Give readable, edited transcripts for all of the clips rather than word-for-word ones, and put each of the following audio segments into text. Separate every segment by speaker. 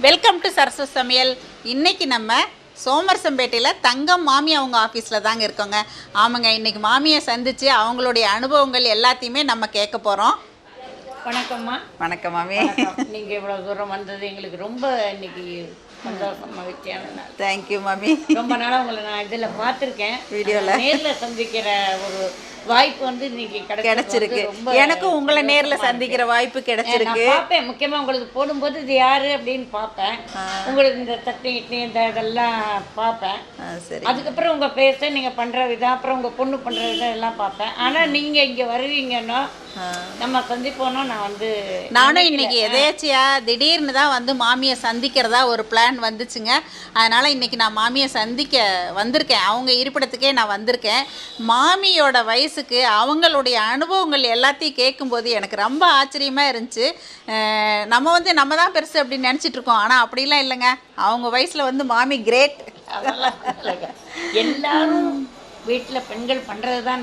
Speaker 1: Welcome to Sarasu சமையல். இன்னைக்கு நம்ம சோமரசம்பேட்டையில் தங்கம் மாமி அவங்க ஆஃபீஸில் தாங்க இருக்கோங்க. ஆமாங்க, இன்னைக்கு மாமியை சந்தித்து அவங்களுடைய அனுபவங்கள் எல்லாத்தையுமே நம்ம கேட்க போகிறோம்.
Speaker 2: வணக்கம்மா.
Speaker 1: வணக்கம் மாமி.
Speaker 2: நீங்கள் இவ்வளோ தூரம் வந்தது எங்களுக்கு ரொம்ப இன்னைக்கு சந்தோஷம், மகிழ்ச்சியான நாள்.
Speaker 1: தேங்க்யூ மாமி.
Speaker 2: ரொம்ப நாளாக உங்களை நான் இதில் பார்த்துருக்கேன்,
Speaker 1: வீடியோவில்
Speaker 2: நேரில் சந்திக்கிற ஒரு வாய்ப்பு வந்து இன்னைக்கு
Speaker 1: கிடைச்சிருக்கு. எனக்கும் உங்களை நேரில் சந்திக்கிற வாய்ப்பு கிடைச்சிருக்கு.
Speaker 2: பார்ப்பேன், முக்கியமாக உங்களுக்கு போடும்போது இது யாரு அப்படின்னு பார்ப்பேன். உங்களுக்கு இந்த தட்டி இட்லி இந்த இதெல்லாம் பார்ப்பேன். சரி, அதுக்கப்புறம் உங்கள் பேச நீங்கள் பண்ணுற விதம், அப்புறம் உங்கள் பொண்ணு பண்ணுற விதம் எல்லாம் பார்ப்பேன். ஆனால் நீங்கள் இங்கே வருவீங்கன்னா நம்ம சந்திப்போனோம். நானும்
Speaker 1: இன்னைக்கு எதேச்சியா திடீர்னு தான் வந்து மாமியை சந்திக்கிறதா ஒரு பிளான் வந்துச்சுங்க. அதனால் இன்னைக்கு நான் மாமியை சந்திக்க வந்திருக்கேன். அவங்க இருப்பிடத்துக்கே நான் வந்திருக்கேன். மாமியோட வயசுக்கு அவங்களுடைய அனுபவங்கள் எல்லாத்தையும் கேட்கும்போது எனக்கு ரொம்ப ஆச்சரியமாக இருந்துச்சு. நம்ம தான் பெருசு அப்படின்னு நினச்சிட்ருக்கோம், ஆனால் அப்படிலாம் இல்லைங்க. அவங்க வயசில் வந்து மாமி கிரேட்.
Speaker 2: எல்லாரும் வீட்டில் பெண்கள் பண்ணுறது தான்.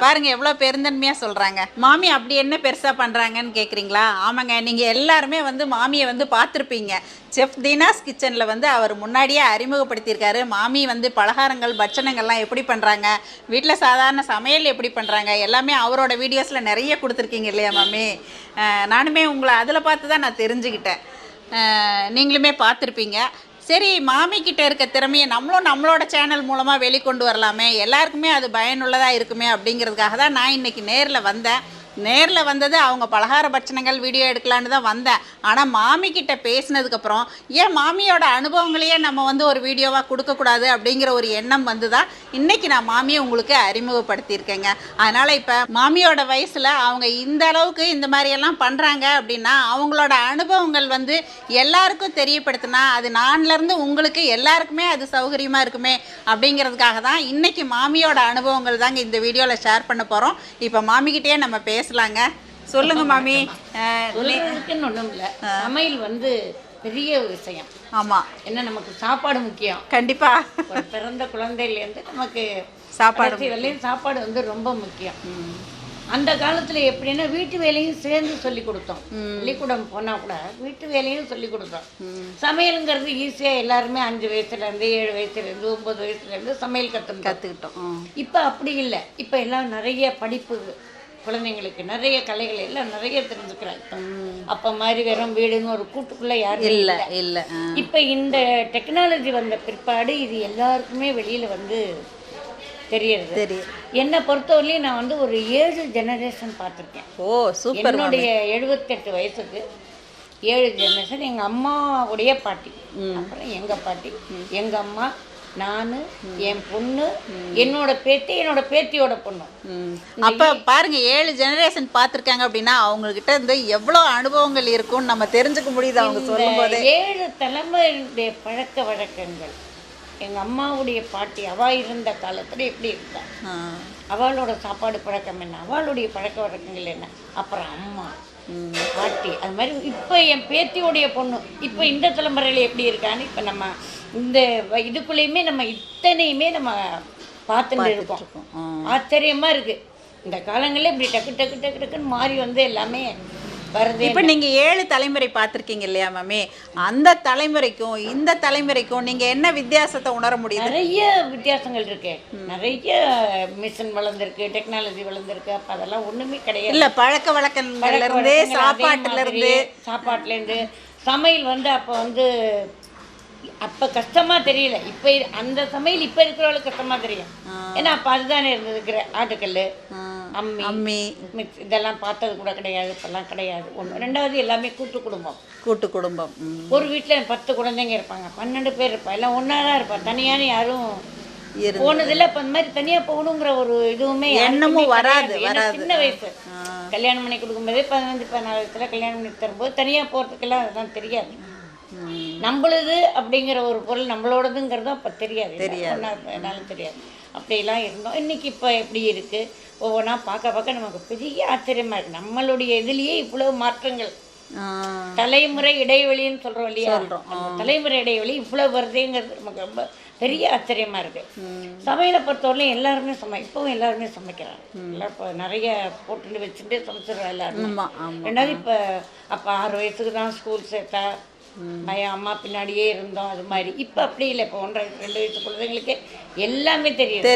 Speaker 1: பாருங்க எவ்வளோ பெருந்தன்மையாக சொல்கிறாங்க. மாமி அப்படி என்ன பெருசாக பண்ணுறாங்கன்னு கேட்குறீங்களா? ஆமாங்க, நீங்கள் எல்லாருமே வந்து மாமியை வந்து பார்த்துருப்பீங்க. செஃப் தீனாஸ் கிச்சனில் வந்து அவர் முன்னாடியே அறிமுகப்படுத்தியிருக்காரு. மாமி வந்து பலகாரங்கள் பட்சணங்கள்லாம் எப்படி பண்ணுறாங்க, வீட்டில் சாதாரண சமையல் எப்படி பண்ணுறாங்க, எல்லாமே அவரோட வீடியோஸில் நிறைய கொடுத்துருக்கீங்க இல்லையா மாமி? நானுமே உங்களை அதில் பார்த்து தான் நான் தெரிஞ்சுக்கிட்டேன். நீங்களுமே பார்த்துருப்பீங்க. சரி, மாமிக்கிட்ட இருக்க திறமையை நம்மளோட சேனல் மூலமாக வெளிக்கொண்டு வரலாமே, எல்லாருக்குமே அது பயனுள்ளதாக இருக்குமே அப்படிங்கிறதுக்காக தான் நான் இன்றைக்கி நேரில் வந்தேன். நேரில் வந்தது அவங்க பலகார பட்சணங்கள் வீடியோ எடுக்கலான்னு தான் வந்தேன். ஆனால் மாமிக்கிட்ட பேசினதுக்கப்புறம் ஏன் மாமியோட அனுபவங்களையே நம்ம வந்து ஒரு வீடியோவாக கொடுக்கக்கூடாது அப்படிங்கிற ஒரு எண்ணம் வந்து தான் இன்றைக்கி நான் மாமியை உங்களுக்கு அறிமுகப்படுத்தியிருக்கேங்க. அதனால் இப்போ மாமியோட வயசில் அவங்க இந்த அளவுக்கு இந்த மாதிரியெல்லாம் பண்ணுறாங்க அப்படின்னா அவங்களோட அனுபவங்கள் வந்து எல்லாருக்கும் தெரியப்படுத்தினா அது நான்லேருந்து உங்களுக்கு எல்லாருக்குமே அது சௌகரியமாக இருக்குமே அப்படிங்கிறதுக்காக தான் இன்றைக்கி மாமியோட அனுபவங்கள் தாங்க இந்த வீடியோவில் ஷேர் பண்ண போகிறோம். இப்போ மாமிக்கிட்டே நம்ம பேசலாங்க. சொல்லுங்க மாமி.
Speaker 2: ஒன்றும் இல்லை, சமையல் வந்து பெரிய விஷயம்.
Speaker 1: ஆமாம்,
Speaker 2: என்ன நமக்கு சாப்பாடு முக்கியம்.
Speaker 1: கண்டிப்பாக
Speaker 2: ஒரு பிறந்த குழந்தையிலேருந்து நமக்கு சாப்பாடு வந்து ரொம்ப முக்கியம். அந்த காலத்தில் எப்படின்னா வீட்டு வேலையும் சேர்ந்து சொல்லி கொடுத்தோம். பள்ளிக்கூடம் போனால் கூட வீட்டு வேலையும் சொல்லி கொடுத்தோம். சமையலுங்கிறது ஈஸியாக எல்லாருமே 5 வயசுலேருந்து 7 வயசுலேருந்து 9 வயசுலேருந்து சமையல் கற்றுக்கிட்டோம். இப்போ அப்படி இல்லை. இப்போ எல்லாம் நிறைய படிப்பு, குழந்தைங்களுக்கு நிறைய கலைகள் எல்லாம் நிறைய தெரிஞ்சுக்கிறாங்க. அப்போ மாதிரி வெறும் வீடுன்னு ஒரு கூட்டுக்குள்ளே யாரும் இல்லை. இப்போ இந்த டெக்னாலஜி வந்த பிற்பாடு இது எல்லாருக்குமே வெளியில் வந்து தெரியறது. என்னை பொறுத்தவரையிலையும் நான் வந்து ஒரு 7 ஜெனரேஷன் பார்த்துருக்கேன்.
Speaker 1: ஓ சூப்பர்.
Speaker 2: என்னுடைய 78 வயசுக்கு 7 ஜெனரேஷன். எங்கள் அம்மாவுடைய பாட்டி, அப்புறம் எங்கள் பாட்டி, எங்கள் அம்மா, நான், என் பொண்ணு, என்னோட பேத்தி, என்னோட பேத்தியோட பொண்ணு.
Speaker 1: அப்போ பாருங்க 7 ஜெனரேஷன் பார்த்துருக்காங்க அப்படின்னா அவங்கக்கிட்ட இருந்து எவ்வளோ அனுபவங்கள் இருக்கும்னு நம்ம தெரிஞ்சுக்க முடியுது அவங்க சொல்லும் போது.
Speaker 2: 7 தலைமுறையுடைய பழக்க வழக்கங்கள். எங்கள் அம்மாவுடைய பாட்டி அவள் இருந்த காலத்தில் எப்படி இருந்தா, அவளோட சாப்பாடு பழக்கம் என்ன, அவளுடைய பழக்க வழக்கங்கள் என்ன, அப்புறம் அம்மா, பாட்டி, அது மாதிரி இப்போ என் பேத்தியோடைய பொண்ணு இப்போ இந்த தலைமுறையில் எப்படி இருக்கான்னு இப்போ நம்ம இந்த இதுக்குள்ளேயுமே நம்ம இத்தனையுமே நம்ம பார்த்துட்டு இருக்கோம். ஆச்சரியமாக இருக்குது. இந்த காலங்களில் இப்படி டக்கு டக்கு டக்கு டக்குன்னு மாறி வந்து எல்லாமே வருது.
Speaker 1: இப்போ நீங்கள் 7 தலைமுறை பார்த்துருக்கீங்க இல்லையா மாமி? அந்த தலைமுறைக்கும் இந்த தலைமுறைக்கும் நீங்கள் என்ன வித்தியாசத்தை உணர முடியும்?
Speaker 2: நிறைய வித்தியாசங்கள் இருக்கு. நிறைய மிஷின் வளர்ந்துருக்கு, டெக்னாலஜி வளர்ந்துருக்கு. அப்போ அதெல்லாம் ஒன்றுமே கிடையாது. இல்லை, பழக்க வழக்கங்கள்லேருந்து சாப்பாட்டுலேருந்து சமையல் வந்து அப்போ வந்து அப்போ கஷ்டமாக தெரியல. இப்போ அந்த சமையல் இப்போ இருக்கிறவங்களுக்கு கஷ்டமாக தெரியும். ஏன்னா அப்போ அதுதானே இருந்தது. ஆட்டுக்கல், அம்மி, மிக்ஸ் இதெல்லாம் பார்த்தது கூட கிடையாது. இப்போல்லாம் கிடையாது. ஒன்று. ரெண்டாவது எல்லாமே கூட்டு குடும்பம். ஒரு வீட்டில் 10 குழந்தைங்க இருப்பாங்க, 12 பேர் இருப்பாங்க, எல்லாம் ஒன்றா தான் இருப்பாங்க. தனியான யாரும் போனதில்லை. இப்போ அந்த மாதிரி தனியாக போகணுங்கிற ஒரு இதுவுமே
Speaker 1: எண்ணமும் வராது.
Speaker 2: சின்ன வயசு கல்யாணம் பண்ணி கொடுக்கும்போதே 15-14 வயசுல கல்யாணம் பண்ணி தரும்போது தனியாக போகிறதுக்கெல்லாம் அதெல்லாம் தெரியாது. நம்மளுது அப்படிங்கிற ஒரு பொருள் நம்மளோடதுங்கிறது அப்போ தெரியாது. என்னாலும் தெரியாது. அப்படிலாம் இருந்தோம். இன்றைக்கி இப்போ எப்படி இருக்குது ஒவ்வொன்றா பார்க்க நமக்கு பெரிய ஆச்சரியமாக இருக்குது. நம்மளுடைய இதுலேயே இவ்வளோ மாற்றங்கள் தலைமுறை இடைவெளின்னு சொல்றோம் இல்லையா, அந்த தலைமுறை இடைவெளி இவ்வளவு வருதுங்கிறது நமக்கு ரொம்ப பெரிய ஆச்சரியமா இருக்கு. சமையலை பொறுத்தவரையிலும் எல்லாருமே இப்பவும் எல்லாருமே சமைக்கிறாங்க. எல்லாம் இப்போ நிறைய போட்டு வச்சுட்டு சமைச்சிடுறோம் எல்லாரும். ரெண்டாவது இப்போ அப்போ 6 வயசுக்கு தான் ஸ்கூல் சேர்த்தா பையன் அம்மா பின்னாடியே இருந்தோம். அது மாதிரி இப்போ அப்படி இல்லை. இப்போ 1.5 2 வயசு குழந்தைங்களுக்கு எல்லாமே தெரியுது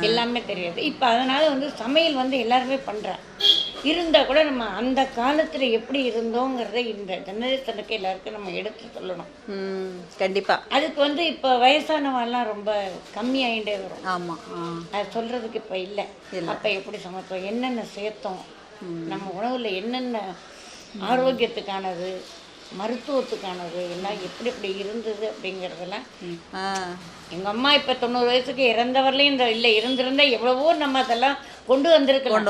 Speaker 2: எல்லாமே தெரியுது. இப்போ அதனால வந்து சமையல் வந்து எல்லாருமே பண்ணுறாங்க. இருந்தால் கூட நம்ம அந்த காலத்தில் எப்படி இருந்தோங்கிறத இந்த ஜெனரேஷனுக்கு எல்லாருக்கும் நம்ம எடுத்து சொல்லணும்.
Speaker 1: கண்டிப்பாக.
Speaker 2: அதுக்கு வந்து இப்போ வயசானவெல்லாம் ரொம்ப கம்மியாகிட்டே வரும். ஆமாம், அது சொல்கிறதுக்கு இப்போ இல்லை. அப்போ எப்படி சமைத்தோம், என்னென்ன சேர்த்தோம், நம்ம உணவில் என்னென்ன ஆரோக்கியத்துக்கானது, மருத்துவத்துக்கானது எல்லாம் எப்படி எப்படி இருந்தது அப்படிங்கிறதெல்லாம். எங்கள் அம்மா இப்போ 90 வயசுக்கு இறந்தவரையிலும் இல்லை இருந்திருந்தா எவ்வளவோ நம்ம அதெல்லாம் கொண்டு வந்திருக்கலாம்.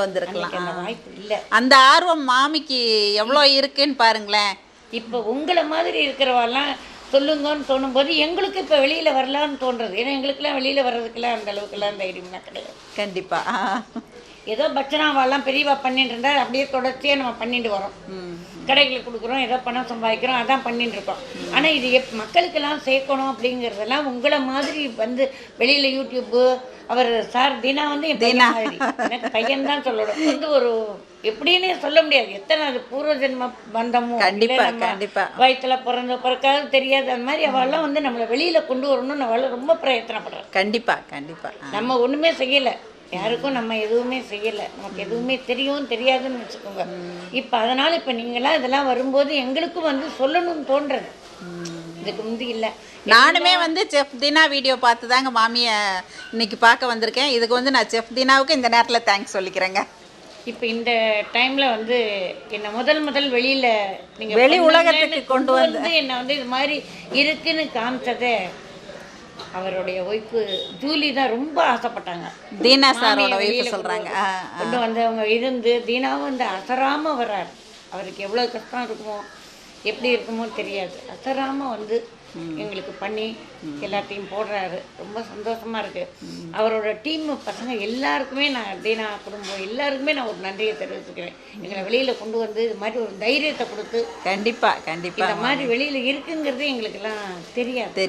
Speaker 2: அந்த வாய்ப்பு இல்லை.
Speaker 1: அந்த ஆர்வம் மாமிக்கு எவ்வளோ இருக்குன்னு பாருங்களேன்.
Speaker 2: இப்போ உங்களை மாதிரி இருக்கிறவாலாம் சொல்லுங்கன்னு தோணும்போது எங்களுக்கு இப்போ வெளியில் வரலான்னு தோன்றுறது. ஏன்னா எங்களுக்கெல்லாம் வெளியில் வர்றதுக்கெல்லாம் அந்த அளவுக்குலாம் தைரியம்லாம் கிடையாது.
Speaker 1: கண்டிப்பாக.
Speaker 2: ஏதோ பச்சனாவாலாம் பெரியவா பண்ணிட்டு இருந்தா அப்படியே தொடர்ச்சியாக நம்ம பண்ணிட்டு வரோம். கடைகளுக்கு கொடுக்குறோம், ஏதோ பணம் சம்பாதிக்கிறோம், அதான் பண்ணிட்டு இருக்கோம். ஆனால் இது மக்களுக்கெல்லாம் சேர்க்கணும் அப்படிங்கிறதெல்லாம் உங்களை மாதிரி வந்து வெளியில் யூடியூப்பு அவர் சார் தினா வந்து என் பையன் மாதிரி, எனக்கு பையன் தான் சொல்லணும். வந்து ஒரு எப்படின்னு சொல்ல முடியாது. எத்தனை அது பூர்வ ஜென்ம பந்தமும் வயிற்றுல பிறக்காது தெரியாது. அந்த மாதிரி அவெல்லாம் வந்து நம்மளை வெளியில் கொண்டு வரணும்னு அவளை ரொம்ப பிரயத்தனப்படுறேன்.
Speaker 1: கண்டிப்பாக.
Speaker 2: நம்ம ஒன்றுமே செய்யலை, யாருக்கும் நம்ம எதுவுமே செய்யலை, நமக்கு எதுவுமே தெரியாதுன்னு வச்சுக்கோங்க. இப்போ அதனால் இப்போ நீங்களாம் இதெல்லாம் வரும்போது எங்களுக்கும் வந்து சொல்லணும்னு தோன்றது. இதுக்கு முந்தி இல்லை.
Speaker 1: நானுமே வந்து செஃப் தினா வீடியோ பார்த்து தாங்க மாமியை இன்னைக்கு பார்க்க வந்திருக்கேன். இதுக்கு வந்து நான் செஃப் தினாவுக்கு இந்த நேரத்தில் தேங்க்ஸ் சொல்லிக்கிறேங்க.
Speaker 2: இப்போ இந்த டைமில் வந்து என்னை முதல் வெளியில் நீங்கள்
Speaker 1: வெளி உலகத்துக்கு கொண்டு வந்து
Speaker 2: என்னை வந்து இது மாதிரி இருக்குன்னு காமிச்சதே அவருடைய ஒய்ஃபு ஜூலி தான் ரொம்ப ஆசைப்பட்டாங்க.
Speaker 1: தீனா சாரோட ஒய்ஃப் சொல்கிறாங்க.
Speaker 2: கொண்டு வந்து அவங்க இருந்து தீனாவும் வந்து அசராமல் வர்றார். அவருக்கு எவ்வளோ கஷ்டம் இருக்குமோ எப்படி இருக்குமோ தெரியாது, அசராமல் வந்து எங்களுக்கு பண்ணி எல்லாத்தையும் போடுறாரு. ரொம்ப சந்தோஷமாக இருக்குது. அவரோட டீம் பசங்க எல்லாருக்குமே நான் தீனா குடும்பம் எல்லாருக்குமே நான் ஒரு நன்றியை தெரிவிச்சுக்கிறேன். எங்களை வெளியில் கொண்டு வந்து இது மாதிரி ஒரு தைரியத்தை கொடுத்து
Speaker 1: கண்டிப்பாக
Speaker 2: இந்த மாதிரி வெளியில் இருக்குங்கிறது எங்களுக்கெல்லாம் தெரியாது.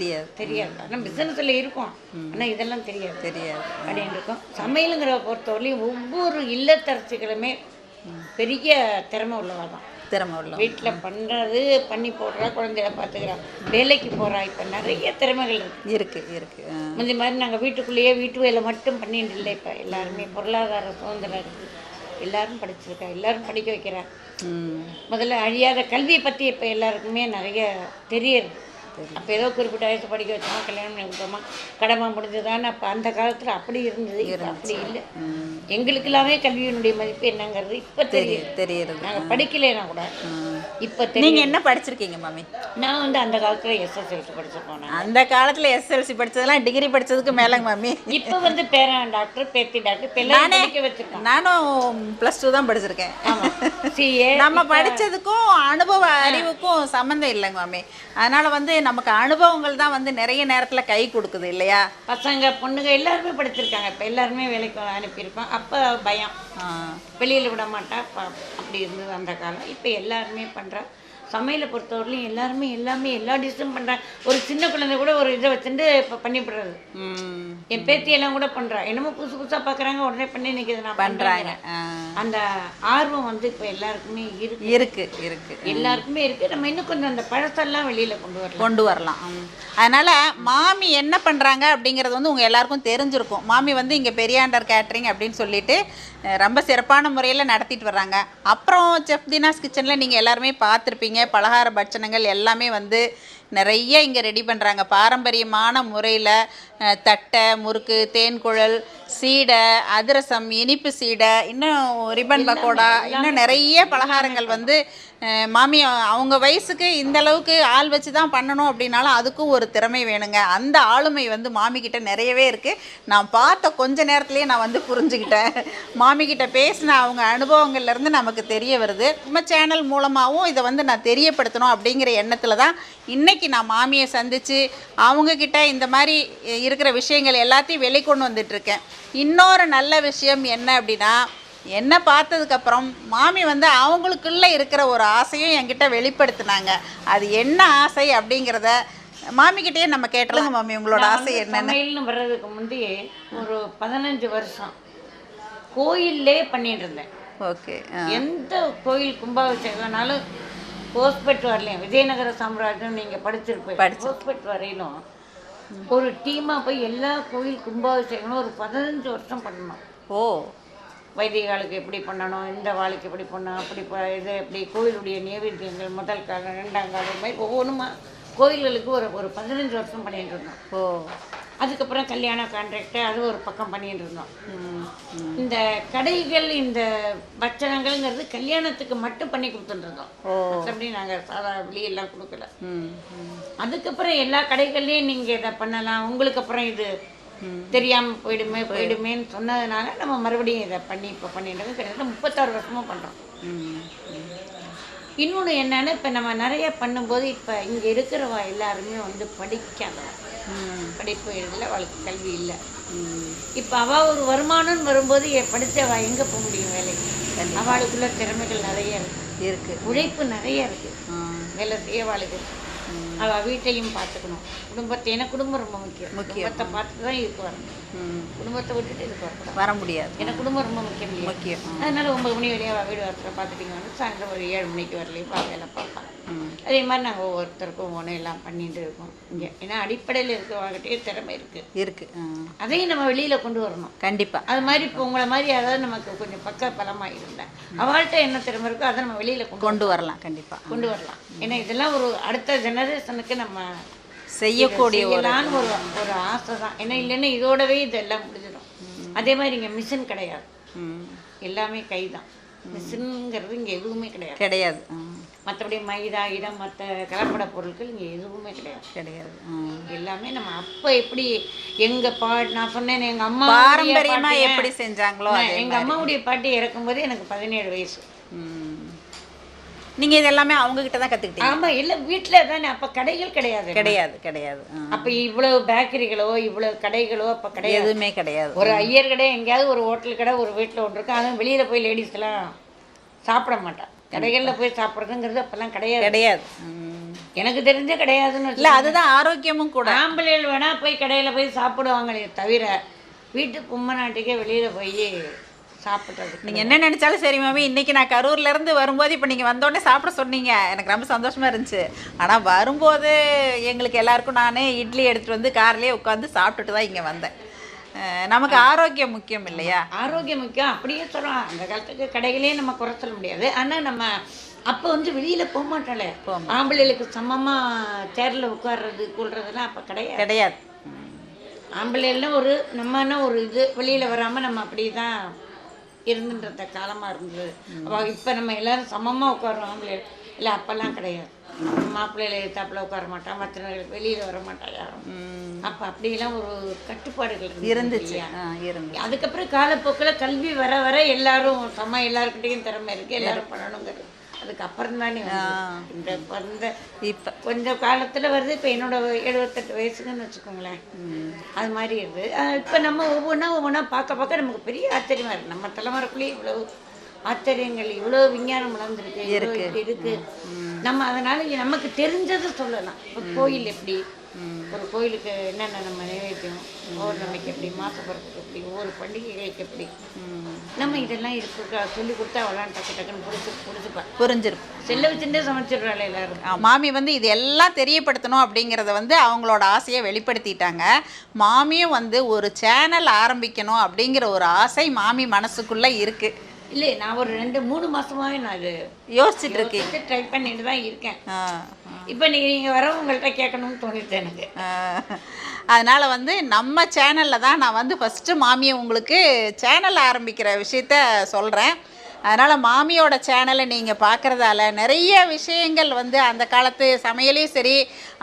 Speaker 2: ஆனால் பிஸ்னஸில் இருக்கோம், ஆனால் இதெல்லாம் தெரியாது அப்படின்னு இருக்கோம். சமையலுங்கிற பொறுத்தவரையிலையும் ஒவ்வொரு இல்லத்தரசிகளுமே பெரிய திறமை உள்ளவா தான். வீட்டில் பண்ணுறது பண்ணி போடுறா, குழந்தைய பார்த்துக்கிறா, வேலைக்கு போகிறா. இப்போ நிறைய திறமைகள்
Speaker 1: இருக்கு.
Speaker 2: முந்தி மாதிரி நாங்கள் வீட்டுக்குள்ளேயே வீட்டு வேலை மட்டும் பண்ணிட்டு இல்லை. இப்போ எல்லாருமே பொருளாதார சுதந்திரம் இருக்குது, எல்லாரும் படிச்சிருக்கா, எல்லாரும் படிக்க வைக்கிறா. முதல்ல அழியாத கல்வியை பற்றி இப்போ எல்லாருக்குமே நிறைய தெரியுது. அப்போ ஏதோ குறிப்பிட்ட வயசு படிக்க வச்சோமா, கல்யாணம் பண்ணி கொடுத்தோமா, கடமை முடிஞ்சதான்னு. அப்போ அந்த காலத்தில் அப்படி இருந்தது, அப்படி இல்லை. எங்களுக்கெல்லாமே கல்வியினுடைய மதிப்பு என்னங்கிறது இப்போ தெரியுது. நாங்கள் படிக்கலைன்னா கூட இப்போ தெரியும்.
Speaker 1: நீங்கள் என்ன படிச்சிருக்கீங்க மாமி?
Speaker 2: நான் வந்து அந்த காலத்தில் எஸ்எஸ்எல்சி படிச்சிருக்கோம்.
Speaker 1: அந்த காலத்தில் எஸ்எல்சி படித்ததெல்லாம் டிகிரி படித்ததுக்கு மேலேங்க மாமி.
Speaker 2: இப்போ வந்து பேரன் டாக்டர், பேத்தி டாக்டர், இப்போ எல்லாம் படிக்க வச்சுருக்கேன்.
Speaker 1: நானும் +2 தான் படிச்சிருக்கேன்.
Speaker 2: சிஏ.
Speaker 1: நம்ம படித்ததுக்கும் அனுபவ அறிவுக்கும் சம்மந்தம் இல்லைங்க மாமி. அதனால் வந்து நமக்கு அனுபவங்கள் தான் வந்து நிறைய நேரத்தில் கை கொடுக்குது இல்லையா?
Speaker 2: பசங்க பொண்ணுங்க எல்லாருமே படிச்சிருக்காங்க. இப்போ எல்லாருமே வேலைக்கு அனுப்பியிருக்கோம். அப்போ பயம், வெளியில் விட மாட்டா, அப்படி இருந்தது அந்த காலம். இப்போ எல்லாருமே பண்ணுறா. சமையலை பொறுத்தவரையிலையும் எல்லாருமே எல்லா டிஷ்ஷும் பண்ணுறாங்க. ஒரு சின்ன குழந்தை கூட ஒரு இதை வச்சுட்டு இப்போ பண்ணிவிடுறது. என் பேத்தியெல்லாம் கூட பண்ணுறா. என்னமோ புதுசாக பார்க்குறாங்க, உடனே பண்ணி இன்னைக்கு இதை நான் பண்ணுறாங்க. அந்த ஆர்வம் வந்து இப்போ எல்லாருக்குமே இருக்கு. எல்லாருக்குமே இருக்குது. நம்ம இன்னும் கொஞ்சம் அந்த பழசெல்லாம் வெளியில் கொண்டு வரலாம்.
Speaker 1: அதனால் மாமி என்ன பண்ணுறாங்க அப்படிங்கிறது வந்து உங்கள் எல்லாருக்கும் தெரிஞ்சிருக்கும். மாமி வந்து இங்கே பெரியாண்டர் கேட்ரிங் அப்படின்னு சொல்லிட்டு ரொம்ப சிறப்பான முறையில் நடத்திட்டு வர்றாங்க. அப்புறம் செஃப் தினாஸ் கிச்சனில் நீங்கள் எல்லாருமே பார்த்துருப்பீங்க. பலகார பட்சணங்கள் எல்லாமே வந்து நிறைய இங்கே ரெடி பண்ணுறாங்க. பாரம்பரியமான முறையில் தட்டை, முறுக்கு, தேன்குழல், சீடை, அதிரசம், இனிப்பு சீடை, இன்னும் ரிப்பன் பக்கோடா, இன்னும் நிறைய பலகாரங்கள் வந்து மாமி அவங்க வயசுக்கு இந்த அளவுக்கு ஆள் வச்சு தான் பண்ணணும் அப்படின்னாலும் அதுக்கும் ஒரு திறமை வேணுங்க. அந்த ஆளுமை வந்து மாமிக்கிட்ட நிறையவே இருக்குது. நான் பார்த்த கொஞ்ச நேரத்துலேயே நான் வந்து புரிஞ்சுக்கிட்டேன். மாமிக்கிட்ட பேசின அவங்க அனுபவங்கள்லேருந்து நமக்கு தெரிய வருது. நம்ம சேனல் மூலமாகவும் இதை வந்து நான் தெரியப்படுத்தணும் அப்படிங்கிற எண்ணத்தில் தான் இன்றைக்கி நான் மாமியை சந்தித்து அவங்கக்கிட்ட இந்த மாதிரி இருக்கிற விஷயங்கள் எல்லாத்தையும் வெளிக்கொண்டு வந்துட்டுருக்கேன். இன்னொரு நல்ல விஷயம் என்ன அப்படின்னா, என்ன பார்த்ததுக்கப்புறம் மாமி வந்து அவங்களுக்குள்ளே இருக்கிற ஒரு ஆசையும் என்கிட்ட வெளிப்படுத்தினாங்க. அது என்ன ஆசை அப்படிங்கிறத மாமிக்கிட்டே நம்ம கேட்டுருங்க. மாமி உங்களோட ஆசை என்னன்னு?
Speaker 2: சமையல்னு வர்றதுக்கு முந்தையே ஒரு 15 வருஷம் கோயிலே பண்ணிட்டு இருந்தேன்.
Speaker 1: ஓகே.
Speaker 2: எந்த கோயில் கும்பாபிஷேகம்னாலும் ஹோஸ்பெட் வரலையும் விஜயநகர சாம்ராஜ்யம் நீங்கள் படிச்சிருப்பேன். ஹோஸ்பெட் வரையிலும் ஒரு டீமாக போய் எல்லா கோயில் கும்பாபிஷேகங்களும் ஒரு 15 வருஷம் பண்ணணும்.
Speaker 1: ஓ.
Speaker 2: வைதிகாலுக்கு எப்படி பண்ணணும், இந்த வாளுக்கு எப்படி பண்ணணும், அப்படி இது எப்படி கோயிலுடைய நைவேத்தியங்கள் முதல் காலம் 2ஆம் காலம் மாதிரி ஒவ்வொன்றுமா கோயில்களுக்கு ஒரு ஒரு 15 வருஷம் பண்ணிட்டு இருந்தோம்.
Speaker 1: ஓ.
Speaker 2: அதுக்கப்புறம் கல்யாண கான்ட்ராக்டு அது ஒரு பக்கம் பண்ணிட்டு இருந்தோம். இந்த கடைகள் இந்த பட்சணங்கள்ங்கிறது கல்யாணத்துக்கு மட்டும் பண்ணி கொடுத்துருந்தோம். மற்றபடி நாங்கள் சாதா வெளியெல்லாம் கொடுக்கல. அதுக்கப்புறம் எல்லா கடைகள்லையும் நீங்கள் இதை பண்ணலாம், உங்களுக்கு அப்புறம் இது தெரியாமல் போயிடுமேன்னு சொன்னதுனால நம்ம மறுபடியும் இதை பண்ணி இப்போ பண்ணிட்டு கிட்டத்தட்ட 36 வருஷமாக பண்ணுறோம். இன்னொன்று என்னன்னா, இப்போ நம்ம நிறைய பண்ணும்போது இப்போ இங்கே இருக்கிறவா எல்லாருமே வந்து படிக்காதவா, படிப்பு இல்லை, அவளுக்கு கல்வி இல்லை. இப்போ அவள் ஒரு வருமானம்னு வரும்போது படித்தவா எங்கே போக முடியும் வேலைக்கு? அவளுக்குள்ள திறமைகள் நிறைய இருக்கு, உழைப்பு நிறைய இருக்கு, வேலை செய்யவாளுக்கு. அவள் வீட்டையும் பார்த்துக்கணும், குடும்பத்தை. ஏன்னா குடும்பம் ரொம்ப முக்கியம். குடும்பத்தை பார்த்துட்டு தான் இதுக்கு வரணும். குடும்பத்தை விட்டுட்டு இதுக்கு வர முடியாது. ஏன்னா குடும்பம் ரொம்ப முக்கியம். அதனால 9 மணி வரையும் அவள் வீடு வாசலை பார்த்துட்டீங்கன்னா சாயந்தரம் ஒரு 7 மணிக்கு வரலையும் வேலை பார்ப்பான். அதே மாதிரி நாங்கள் ஒவ்வொருத்தருக்கும் ஒன்று எல்லாம் பண்ணிட்டு இருக்கோம் இங்கே. ஏன்னா அடிப்படையில் இருக்கிறவங்ககிட்டயே திறமை இருக்கு. அதையும் நம்ம வெளியில் கொண்டு வரணும் கண்டிப்பாக. அது மாதிரி இப்போ உங்களை மாதிரி அதாவது நமக்கு கொஞ்சம் பக்க பலமாக இருந்தேன், அவள்கிட்ட என்ன திறமை இருக்கோ அதை நம்ம வெளியில் கொண்டு வரலாம். கண்டிப்பாக கொண்டு வரலாம். ஏன்னா இதெல்லாம் ஒரு அடுத்த ஜெனரேஷனுக்கு நம்ம செய்யக்கூடிய ஒரு ஆசை தான். ஏன்னா இல்லைன்னா இதோடவே இதெல்லாம் முடிஞ்சிடும். அதே மாதிரி இங்கே மிஷின் கிடையாது, எல்லாமே கை தான். மிஷின்ங்கிறது இங்கே எதுவுமே கிடையாது. மற்றபடி மைதா இடம் மற்ற கலப்பட பொருட்கள் இங்கே எதுவுமே கிடையாது. எல்லாமே நம்ம அப்போ எப்படி நான் சொன்னேன், எங்கள் அம்மா பாரம்பரியமாக எப்படி செஞ்சாங்களோ. எங்கள் அம்மாவுடைய பாட்டி இறக்கும்போது எனக்கு 17 வயசு. நீங்கள் இதெல்லாமே அவங்ககிட்ட தான் கற்றுக்கிட்டீங்க? ஆமாம், இல்லை வீட்டில் தானே. அப்போ கடைகள் கிடையாது. அப்போ இவ்வளோ பேக்கரிகளோ இவ்வளோ கடைகளோ அப்போ கிடையாது, எதுவுமே கிடையாது. ஒரு ஐயர் கடை எங்கேயாவது ஒரு ஹோட்டல் கடை ஒரு வீட்டில் ஒன்று இருக்கும். அதுவும் வெளியில் போய் லேடிஸ்லாம் சாப்பிட மாட்டான். கடைகளில் போய் சாப்பிட்றதுங்கிறது அப்போல்லாம் கிடையாது. எனக்கு தெரிஞ்ச கிடையாதுன்னு இல்லை. அதுதான் ஆரோக்கியமும் கூட. ஆம்பளைகள் வேணால் போய் கடையில் போய் சாப்பிடுவாங்களே தவிர வீட்டு பொம்மை நாட்டுக்கே வெளியில் போய் சாப்பிட்றது. நீங்கள் என்ன நினச்சாலும் சரி மாமி, இன்றைக்கி நான் கரூர்லேருந்து வரும்போது இப்போ நீங்கள் வந்தோடனே சாப்பிட சொன்னீங்க, எனக்கு ரொம்ப சந்தோஷமாக இருந்துச்சு. ஆனால் வரும்போது எங்களுக்கு எல்லாருக்கும் நான் இட்லி எடுத்துகிட்டு வந்து கார்லேயே உட்காந்து சாப்பிட்டுட்டு தான் இங்கே வந்தேன். நமக்கு ஆரோக்கியம் முக்கியம் இல்லையா? ஆரோக்கியம் முக்கியம். அப்படியே சொல்கிறோம். அந்த காலத்துக்கு கடைகளே நம்ம குறை சொல்ல முடியாது. ஆனால் நம்ம அப்போ வந்து வெளியில் போக மாட்டோம்ல. ஆம்பளைகளுக்கு சமமாக சேரில் உட்கார்றது கொள்றதுலாம் அப்போ கிடையாது. ஆம்பளைலாம் நம்மன்னா ஒரு இது வெளியில் வராமல் நம்ம அப்படி தான் இருந்துன்ற காலமாக இருந்தது. அப்போ இப்போ நம்ம எல்லோரும் சமமாக உட்காரோம். ஆம்பளை இல்லை, அப்போல்லாம் கிடையாது. மாப்பிள்ளையில எத்தாப்பில் உட்கார மாட்டான், மற்றவர்கள் வெளியில் வர மாட்டான் யாரும். அப்போ அப்படியெல்லாம் ஒரு கட்டுப்பாடுகள் இருந்துச்சு. அதுக்கப்புறம் காலப்போக்கில் கல்வி வர வர எல்லாரும் எல்லாருக்கிட்டையும் திறமை இருக்குது, எல்லாரும் பண்ணணுங்கிறது. அதுக்கப்புறம் தானே இந்த இப்போ கொஞ்சம் காலத்தில் வருது. இப்போ என்னோட 78 வயசுக்குன்னு வச்சுக்கோங்களேன். அது மாதிரி இருக்குது. இப்போ நம்ம ஒவ்வொன்றா பார்க்க நமக்கு பெரிய ஆச்சரியமாக இருக்குது. நம்ம தலைமுறைக்குள்ளேயே இவ்வளோ ஆச்சரியங்கள், இவ்வளோ விஞ்ஞானம் வளர்ந்துருக்கு, இருக்கு. நம்ம அதனால நமக்கு தெரிஞ்சதை சொல்லலாம். இப்போ கோயில் எப்படி, ஒரு கோயிலுக்கு என்னென்ன நம்ம நைவேத்தியம், பௌர்ணமிக்கு எப்படி, மாசப்பிறப்புக்கு எப்படி, ஒவ்வொரு பண்டிகைகளுக்கு எப்படி, நம்ம இதெல்லாம் இருக்கு சொல்லி கொடுத்தா அவளாம் டக்குன்னு புரிஞ்சிருப்பேன். செல்ல வச்சுட்டே சமைச்சிடுறாள் எல்லாரும்.
Speaker 1: மாமி வந்து இது எல்லாம் தெரியப்படுத்தணும் அப்படிங்கிறத வந்து அவங்களோட ஆசையை வெளிப்படுத்திட்டாங்க. மாமியும் வந்து ஒரு சேனல் ஆரம்பிக்கணும் அப்படிங்கிற ஒரு ஆசை மாமி மனசுக்குள்ளே இருக்குது.
Speaker 2: இல்லை, நான் ஒரு 2-3 மாதமாகவே நான் அது
Speaker 1: யோசிச்சுட்டு இருக்கேன்,
Speaker 2: ட்ரை பண்ணிட்டு தான் இருக்கேன். இப்போ நீங்கள் வரவங்கள்ட்ட கேட்கணும்னு தோணிட்டு எனக்கு.
Speaker 1: அதனால் வந்து நம்ம சேனலில் தான் நான் வந்து ஃபஸ்ட்டு மாமியை உங்களுக்கு சேனல் ஆரம்பிக்கிற விஷயத்த சொல்கிறேன். அதனால் மாமியோட சேனலை நீங்கள் பார்க்குறதால நிறைய விஷயங்கள் வந்து அந்த காலத்து சமையலையும் சரி,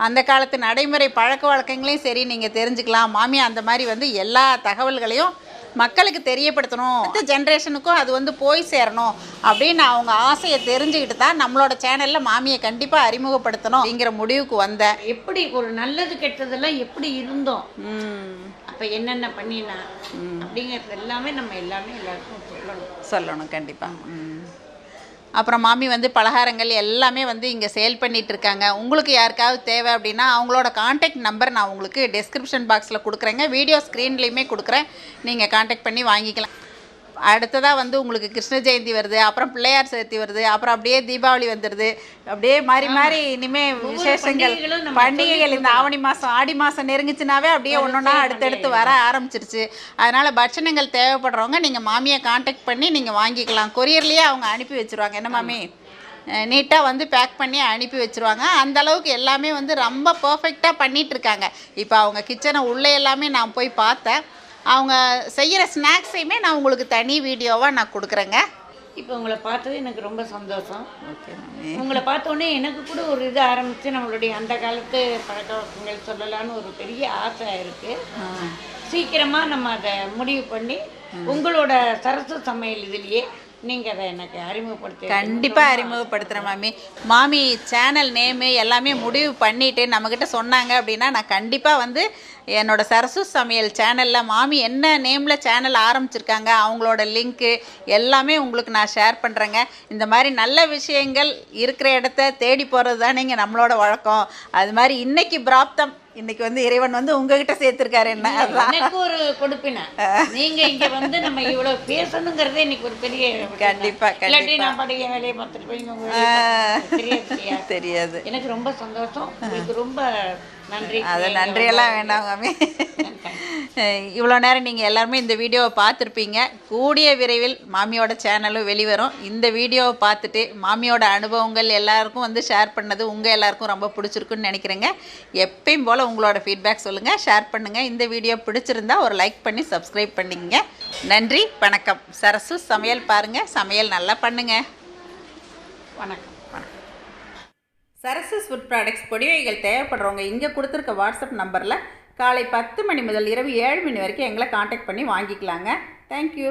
Speaker 1: அந்த காலத்து நடைமுறை பழக்க வழக்கங்களையும் சரி நீங்கள் தெரிஞ்சுக்கலாம். மாமி அந்த மாதிரி வந்து எல்லா தகவல்களையும் மக்களுக்கு தெரியப்படுத்தணும், அடுத்த ஜென்ரேஷனுக்கும் அது வந்து போய் சேரணும் அப்படின்னு அவங்க ஆசையை தெரிஞ்சுக்கிட்டு தான் நம்மளோட சேனலில் மாமியை கண்டிப்பாக அறிமுகப்படுத்தணும் அப்படிங்கிற முடிவுக்கு வந்தேன்.
Speaker 2: எப்படி ஒரு நல்லது கெட்டதெல்லாம் எப்படி இருந்தோம், அப்போ என்னென்ன பண்ணினா அப்படிங்கிறது எல்லாமே நம்ம எல்லாருக்கும் சொல்லணும்.
Speaker 1: சொல்லணும் கண்டிப்பாக. அப்புறம் மாமி வந்து பலகாரங்கள் எல்லாமே வந்து இங்கே சேல் பண்ணிகிட்ருக்காங்க. உங்களுக்கு யாருக்காவது தேவை அப்படின்னா அவங்களோட காண்டாக்ட் நம்பர் நான் உங்களுக்கு டெஸ்கிரிப்ஷன் பாக்ஸில் கொடுக்குறேங்க, வீடியோ ஸ்க்ரீன்லேயுமே கொடுக்குறேன், நீங்கள் காண்டாக்ட் பண்ணி வாங்கிக்கலாம். அடுத்ததாக வந்து உங்களுக்கு கிருஷ்ண ஜெயந்தி வருது, அப்புறம் பிள்ளையார் சதுர்த்தி வருது, அப்புறம் அப்படியே தீபாவளி வந்துடுது. அப்படியே மாறி மாறி இனிமேல் விசேஷங்கள் பண்டிகைகள் இந்த ஆவணி மாதம் ஆடி மாதம் நெருங்கிச்சுனாவே அப்படியே ஒன்றொன்னா அடுத்தடுத்து வர ஆரம்பிச்சிருச்சு. அதனால் பட்சணங்கள் தேவைப்படுறவங்க நீங்கள் மாமியை காண்டாக்ட் பண்ணி நீங்கள் வாங்கிக்கலாம். கொரியர்லேயே அவங்க அனுப்பி வச்சுருவாங்க. என்ன மாமி, நீட்டாக வந்து பேக் பண்ணி அனுப்பி வச்சுருவாங்க. அந்தளவுக்கு எல்லாமே வந்து ரொம்ப பர்ஃபெக்டாக பண்ணிகிட்ருக்காங்க. இப்போ அவங்க கிச்சனை உள்ளே எல்லாமே நான் போய் பார்த்தேன். அவங்க செய்கிற ஸ்நாக்ஸையுமே நான் உங்களுக்கு தனி வீடியோவாக நான் கொடுக்குறேங்க.
Speaker 2: இப்போ உங்களை பார்த்தது எனக்கு ரொம்ப சந்தோஷம்.
Speaker 1: ஓகே,
Speaker 2: உங்களை பார்த்தோன்னே எனக்கு கூட ஒரு இது ஆரம்பித்து நம்மளுடைய அந்த காலத்து பழக்க வழக்கங்கள் சொல்லலான்னு ஒரு பெரிய ஆசை இருக்குது. சீக்கிரமாக நம்ம அதை முடிவு பண்ணி உங்களோட சரசு சமையல் இதுலேயே நீங்கள் அதை எனக்கு அறிமுகப்படுத்தி
Speaker 1: கண்டிப்பாக அறிமுகப்படுத்துகிறேன் மாமி. மாமி சேனல் நேமு எல்லாமே முடிவு பண்ணிவிட்டு நம்மக்கிட்ட சொன்னாங்க அப்படின்னா நான் கண்டிப்பாக வந்து என்னோடய சரசு சமையல் சேனலில் மாமி என்ன நேமில் சேனல் ஆரம்பிச்சிருக்காங்க அவங்களோட லிங்க்கு எல்லாமே உங்களுக்கு நான் ஷேர் பண்ணுறேங்க. இந்த மாதிரி நல்ல விஷயங்கள் இருக்கிற இடத்த தேடி போகிறது தானேங்க நம்மளோட வழக்கம். அது மாதிரி இன்றைக்கி பிராப்தம், இன்னைக்கு வந்து இறைவன் வந்து உங்ககிட்ட சேர்த்திருக்காரு. என்ன
Speaker 2: எனக்கு ஒரு கொடுப்பின நீங்க இங்க வந்து நம்ம இவ்வளவு பேசணுங்கிறதே இன்னைக்கு ஒரு பெரிய
Speaker 1: கண்டிப்பா
Speaker 2: நான் படிக்க வேலையை பார்த்துட்டு போய்
Speaker 1: தெரியாது.
Speaker 2: எனக்கு ரொம்ப சந்தோஷம். உங்களுக்கு ரொம்ப நன்றி.
Speaker 1: அது நன்றியெல்லாம் வேண்டாம் மாமி. இவ்வளோ நேரம் நீங்கள் எல்லாருமே இந்த வீடியோவை பார்த்துருப்பீங்க. கூடிய விரைவில் மாமியோட சேனலும் வெளிவரும். இந்த வீடியோவை பார்த்துட்டு மாமியோட அனுபவங்கள் எல்லாருக்கும் வந்து ஷேர் பண்ணது உங்கள் எல்லாருக்கும் ரொம்ப பிடிச்சிருக்குன்னு நினைக்கிறேங்க. எப்பயும் போல் உங்களோட ஃபீட்பேக் சொல்லுங்கள், ஷேர் பண்ணுங்கள். இந்த வீடியோ பிடிச்சிருந்தா ஒரு லைக் பண்ணி சப்ஸ்கிரைப் பண்ணிக்கங்க. நன்றி, வணக்கம். சரசு சமையல் பாருங்கள், சமையல் நல்லா பண்ணுங்கள்.
Speaker 2: வணக்கம்.
Speaker 1: சரசஸ் ஃபுட் ப்ராடக்ட்ஸ் பொடி வகைகள் தேவைப்படுறவங்க இங்கே கொடுத்துருக்க வாட்ஸ்அப் நம்பரில் காலை 10 மணி முதல் இரவு 7 மணி வரைக்கும் எங்களை காண்டாக்ட் பண்ணி வாங்கிக்கலாங்க. தேங்க்யூ.